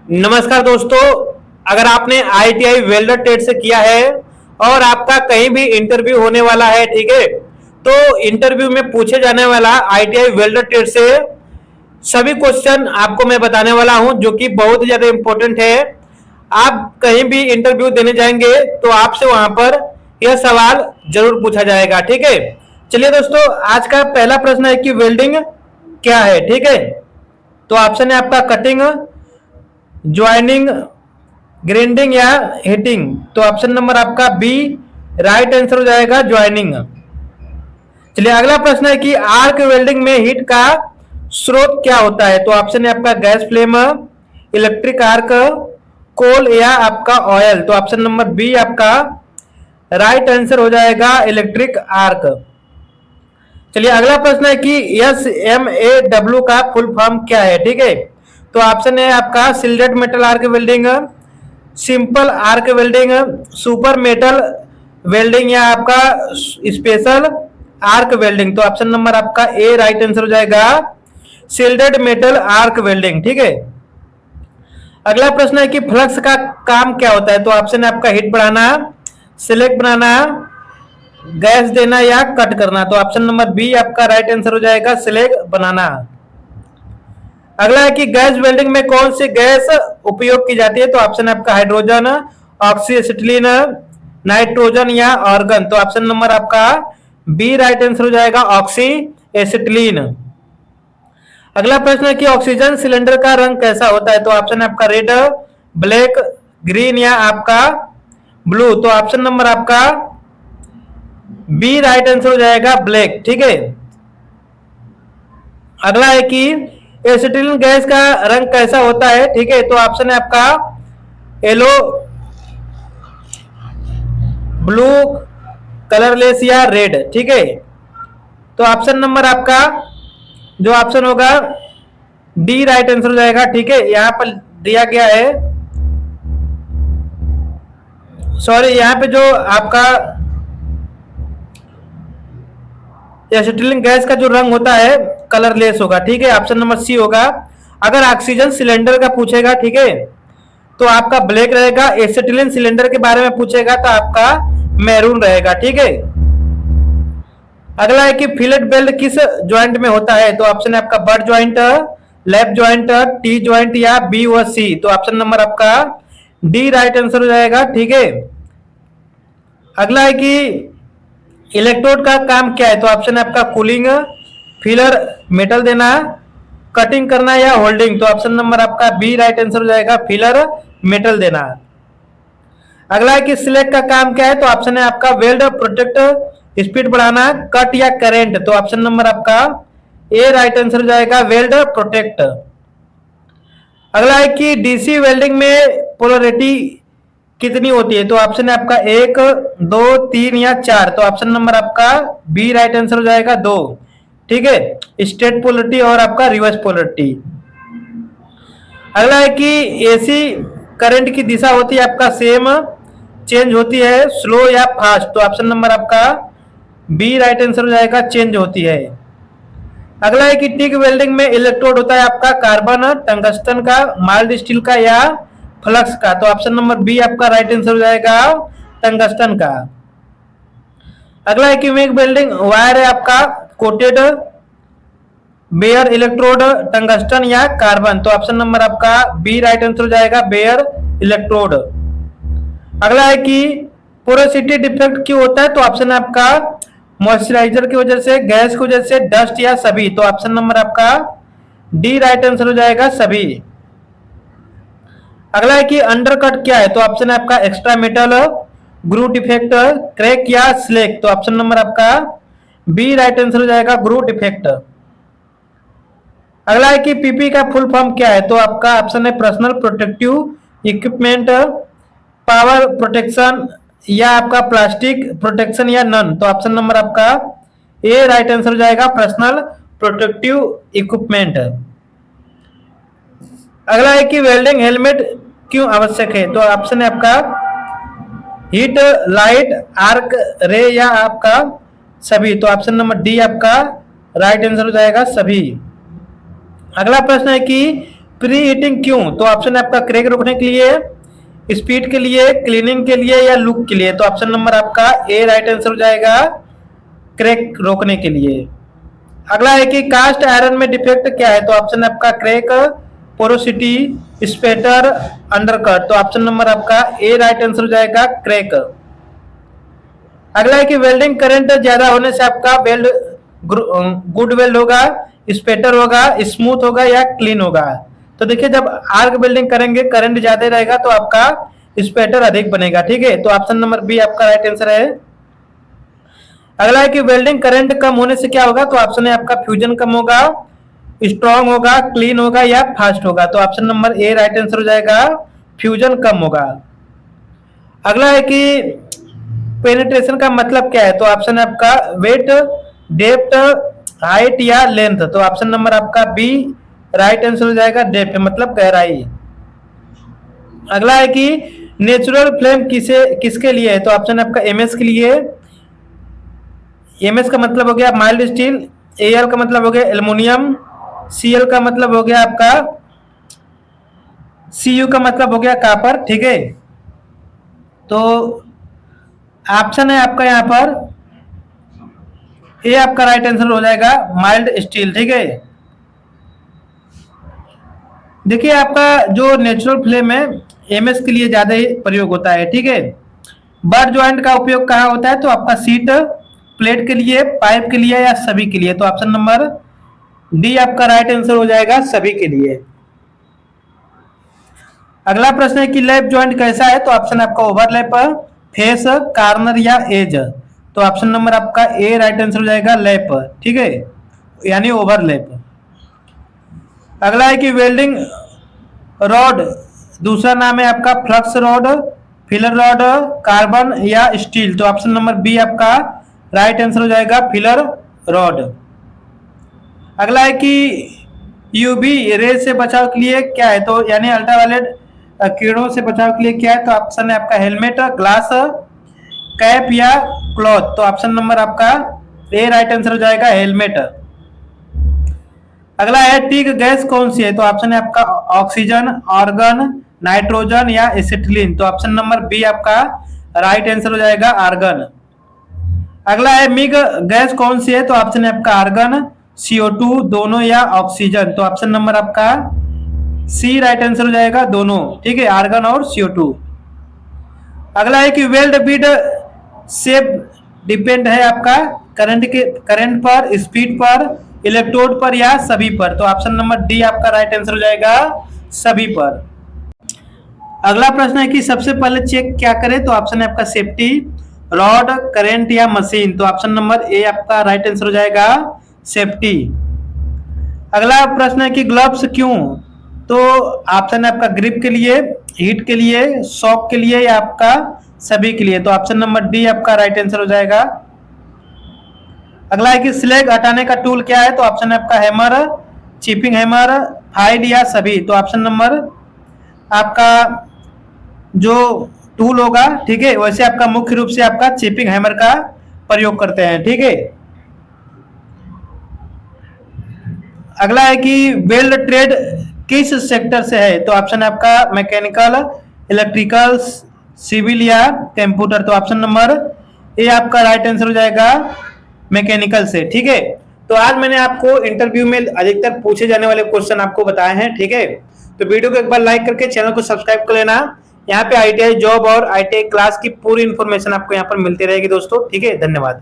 नमस्कार दोस्तों। अगर आपने आईटीआई वेल्डर ट्रेड से किया है और आपका कहीं भी इंटरव्यू होने वाला है, ठीक है, तो इंटरव्यू में पूछे जाने वाला आईटीआई वेल्डर ट्रेड से सभी क्वेश्चन आपको मैं बताने वाला हूं, जो कि बहुत ज्यादा इंपॉर्टेंट है। आप कहीं भी इंटरव्यू देने जाएंगे तो आपसे वहां पर यह सवाल जरूर पूछा जाएगा, ठीक है। चलिए दोस्तों, आज का पहला प्रश्न है कि वेल्डिंग क्या है, ठीक है। तो ऑप्शन है आपका कटिंग, ज्वाइनिंग, ग्राइंडिंग या हीटिंग। तो ऑप्शन नंबर आपका बी राइट आंसर हो जाएगा, ज्वाइनिंग। चलिए अगला प्रश्न है कि आर्क वेल्डिंग में हीट का स्रोत क्या होता है। तो ऑप्शन है आपका गैस फ्लेम, इलेक्ट्रिक आर्क, कोल या आपका ऑयल। तो ऑप्शन नंबर बी आपका राइट आंसर हो जाएगा, इलेक्ट्रिक आर्क। चलिए अगला प्रश्न है कि SMAW का फुल फॉर्म क्या है, ठीक है। तो ऑप्शन है आपका सिल्डेड metal arc welding, simple arc welding, super metal welding या आपका स्पेशल आर्क वेल्डिंग। तो ऑप्शन नंबर आपका ए राइट आंसर हो जाएगा, सिल्डेड मेटल आर्क वेल्डिंग, ठीक है। अगला प्रश्न है कि फ्लक्स का काम क्या होता है। तो ऑप्शन है आपका हीट बढ़ाना, सिलेक्ट बनाना, गैस देना या कट करना। तो ऑप्शन नंबर बी आपका राइट आंसर हो जाएगा, सिलेक्ट बनाना। अगला है कि गैस वेल्डिंग में कौन सी गैस उपयोग की जाती है। तो ऑप्शन आपका हाइड्रोजन, ऑक्सी एसिटिलीन, नाइट्रोजन या ऑर्गन। तो ऑप्शन नंबर आपका बी राइट आंसर हो जाएगा, ऑक्सी एसिटिलीन। अगला प्रश्न है कि ऑक्सीजन सिलेंडर का रंग कैसा होता है। तो ऑप्शन आपका रेड, ब्लैक, ग्रीन या आपका ब्लू। तो ऑप्शन नंबर आपका बी राइट आंसर हो जाएगा, ब्लैक, ठीक है। अगला है कि एसिटिलीन गैस का रंग कैसा होता है, ठीक है। तो ऑप्शन है आपका येलो, ब्लू, कलरलेस या रेड, ठीक है। तो ऑप्शन नंबर आपका जो ऑप्शन होगा डी राइट आंसर हो जाएगा, ठीक है। यहां पर दिया गया है, सॉरी, यहां पे जो आपका एसिटिलीन गैस का जो रंग होता है कलरलेस होगा, ठीक है। ऑप्शन नंबर सी होगा। अगर ऑक्सीजन सिलेंडर का पूछेगा, ठीक है, तो आपका ब्लैक रहेगा। एसिटिलीन सिलेंडर के बारे में पूछेगा तो आपका मैरून रहेगा, ठीक है। अगला है कि फिलेट बेल्ट किस ज्वाइंट में होता है। तो ऑप्शन है आपका but joint, left joint, T joint या बी व सी। तो ऑप्शन नंबर आपका डी राइट आंसर हो जाएगा, ठीक है। अगला है कि इलेक्ट्रोड का काम क्या है। तो ऑप्शन है आपका कूलिंग, फिलर मेटल देना, कटिंग करना या होल्डिंग। तो ऑप्शन नंबर आपका बी राइट आंसर हो जाएगा, फिलर मेटल देना। अगला है कि सिलेक्ट का काम क्या है। तो ऑप्शन है आपका वेल्ड, प्रोटेक्ट, स्पीड बढ़ाना, कट या करेंट। तो ऑप्शन नंबर आपका ए राइट आंसर हो जाएगा, वेल्ड प्रोटेक्ट। अगला है कि डीसी वेल्डिंग में पोलरिटी कितनी होती है। तो ऑप्शन है आपका 1, 2, 3 या 4। तो ऑप्शन नंबर आपका बी राइट आंसर हो जाएगा, 2, ठीक है। स्ट्रेट पोलरिटी और आपका रिवर्स पोलरिटी। अगला है कि एसी करंट की दिशा होती है आपका सेम, चेंज होती है, स्लो या फास्ट। तो ऑप्शन नंबर आपका बी राइट आंसर हो जाएगा, चेंज होती है। अगला है कि टिक वेल्डिंग में इलेक्ट्रोड होता है आपका कार्बन, टंगस्टन का, माइल्ड स्टील का या फ्लक्स का। तो ऑप्शन नंबर बी आपका राइट आंसर हो जाएगा, टंगस्टन का। अगला है कि मेक वेल्डिंग वायर है आपका कोटेड, बेयर इलेक्ट्रोड, टंगस्टन या कार्बन। तो ऑप्शन नंबर आपका बी राइट आंसर हो जाएगा, बेयर इलेक्ट्रोड। अगला है कि पोरोसिटी डिफेक्ट क्यों होता है। तो ऑप्शन है आपका मॉइस्चराइजर की वजह से, गैस की वजह से, डस्ट या सभी। तो ऑप्शन नंबर आपका डी राइट आंसर हो जाएगा, सभी। अगला है कि अंडरकट क्या है। तो ऑप्शन है आपका एक्स्ट्रा मेटल, ग्रू डिफेक्ट, क्रैक या स्लेक। तो ऑप्शन नंबर आपका बी राइट आंसर हो जाएगा, ग्रू डिफेक्ट। अगला है कि पीपी का फुल फॉर्म क्या है। तो आपका ऑप्शन है personal protective equipment, power protection या आपका प्लास्टिक प्रोटेक्शन या नन। तो ऑप्शन नंबर आपका ए राइट आंसर हो जाएगा, पर्सनल प्रोटेक्टिव इक्विपमेंट। अगला है कि वेल्डिंग हेलमेट क्यों आवश्यक है। तो ऑप्शन है आपका हीट, लाइट, आर्क रे या आपका सभी। तो ऑप्शन नंबर डी आपका राइट आंसर हो जाएगा, सभी। अगला प्रश्न है कि प्री हीटिंग क्यों? तो ऑप्शन है आपका क्रैक रोकने के लिए, स्पीड के लिए, क्लीनिंग के लिए या लुक के लिए। तो ऑप्शन नंबर आपका ए राइट आंसर हो जाएगा, क्रैक रोकने के लिए। अगला है कि कास्ट आयरन में डिफेक्ट क्या है? तो ऑप्शन है आपका क्रैक, पोरोसिटी, स्पेटर, अंडरकट। तो ऑप्शन नंबर आपका ए राइट आंसर हो जाएगा, क्रैक। अगला है कि वेल्डिंग करंट ज्यादा होने से आपका वेल्ड गुड वेल्ड होगा, स्पेटर होगा, स्मूथ होगा या क्लीन होगा। तो देखिए जब आर्क वेल्डिंग करेंगे करंट ज्यादा रहेगा तो आपका स्पेटर अधिक बनेगा, ठीक है। तो ऑप्शन नंबर बी आपका राइट आंसर है। अगला है कि वेल्डिंग करंट कम होने से क्या होगा? तो ऑप्शन है आपका फ्यूजन कम होगा, स्ट्रॉन्ग होगा, क्लीन होगा या फास्ट होगा। तो option number A right answer हो जाएगा, फ्यूजन कम होगा। अगला है कि पेनिट्रेशन का मतलब क्या है? तो ऑप्शन है आपका वेट, डेप्थ, हाइट या लेंथ। तो ऑप्शन नंबर आपका बी राइट आंसर हो जाएगा, डेप्थ मतलब गहराई। अगला है कि नेचुरल फ्लेम किसके लिए है? तो ऑप्शन है आपका एमएस के लिए, एमएस का मतलब हो गया माइल्ड स्टील, एएल का मतलब हो गया एल्युमिनियम, सीएल का मतलब हो गया आपका, सीयू का मतलब हो गया कॉपर, ठीक है। तो ऑप्शन है आपका यहाँ पर ए आपका राइट आंसर हो जाएगा, माइल्ड स्टील, ठीक है। देखिए आपका जो नेचुरल फ्लेम है एमएस के लिए ज्यादा ही प्रयोग होता है, ठीक है। बर ज्वाइंट का उपयोग कहाँ होता है? तो आपका सीट प्लेट के लिए, पाइप के लिए या सभी के लिए। तो ऑप्शन नंबर डी आपका राइट आंसर हो जाएगा, सभी के लिए। अगला प्रश्न है कि लैप ज्वाइंट कैसा है? तो ऑप्शन आपका ओवरलैप, फेस, कार्नर या एज। तो ऑप्शन नंबर आपका ए राइट आंसर हो जाएगा, लैप, ठीक है, यानी ओवरलैप। अगला है कि वेल्डिंग रॉड दूसरा नाम है आपका flux rod, filler rod, carbon या स्टील। तो ऑप्शन नंबर बी आपका राइट आंसर हो जाएगा, फिलर रॉड। अगला है कि यूवी रेज से बचाव के लिए क्या है? तो यानी अल्ट्रावायलेट किरणों से बचाव के लिए क्या है? तो ऑप्शन है आपका हेलमेट, ग्लास, कैप या क्लॉथ। तो ऑप्शन नंबर आपका ए राइट आंसर हो जाएगा, हेलमेट। अगला है टीक गैस कौन सी है? तो ऑप्शन है आपका ऑक्सीजन, आर्गन, नाइट्रोजन या एसिटिलीन। तो ऑप्शन नंबर बी आपका राइट आंसर हो जाएगा, आर्गन। अगला है मिग गैस कौन सी है? तो ऑप्शन है आपका आर्गन, CO2, दोनों या ऑक्सीजन। तो ऑप्शन नंबर आपका सी राइट आंसर हो जाएगा, दोनों, ठीक है, आर्गन और CO2। अगला है कि वेल्ड बीड शेप डिपेंड है आपका करंट पर, स्पीड पर, इलेक्ट्रोड पर या सभी पर। तो ऑप्शन नंबर डी आपका राइट आंसर हो जाएगा, सभी पर। अगला प्रश्न है कि सबसे पहले चेक क्या करें? तो ऑप्शन है आपका सेफ्टी, रॉड, करंट या मशीन। तो ऑप्शन नंबर ए आपका राइट आंसर हो जाएगा, सेफ्टी। अगला प्रश्न है कि ग्लव्स क्यों? तो ऑप्शन है आपका ग्रिप के लिए, हीट के लिए, शॉक के लिए या आपका सभी के लिए। तो ऑप्शन नंबर डी आपका राइट आंसर हो जाएगा। अगला है कि स्लैग हटाने का टूल क्या है? तो ऑप्शन है आपका हैमर, चिपिंग हैमर, फाइल या सभी। तो ऑप्शन नंबर आपका जो टूल होगा, ठीक है, वैसे आपका मुख्य रूप से आपका चिपिंग हैमर का प्रयोग करते हैं, ठीक है। अगला है कि वेल्ड ट्रेड किस सेक्टर से है? तो ऑप्शन है आपका मैकेनिकल, इलेक्ट्रिकल, सिविल या कंप्यूटर। तो ऑप्शन नंबर ए आपका राइट आंसर हो जाएगा, मैकेनिकल से, ठीक है। तो आज मैंने आपको इंटरव्यू में अधिकतर पूछे जाने वाले क्वेश्चन आपको बताए हैं, ठीक है। तो वीडियो को एक बार लाइक करके चैनल को सब्सक्राइब कर लेना। यहाँ पे ITI जॉब और ITI क्लास की पूरी इंफॉर्मेशन आपको यहाँ पर मिलती रहेगी दोस्तों, ठीक है। धन्यवाद।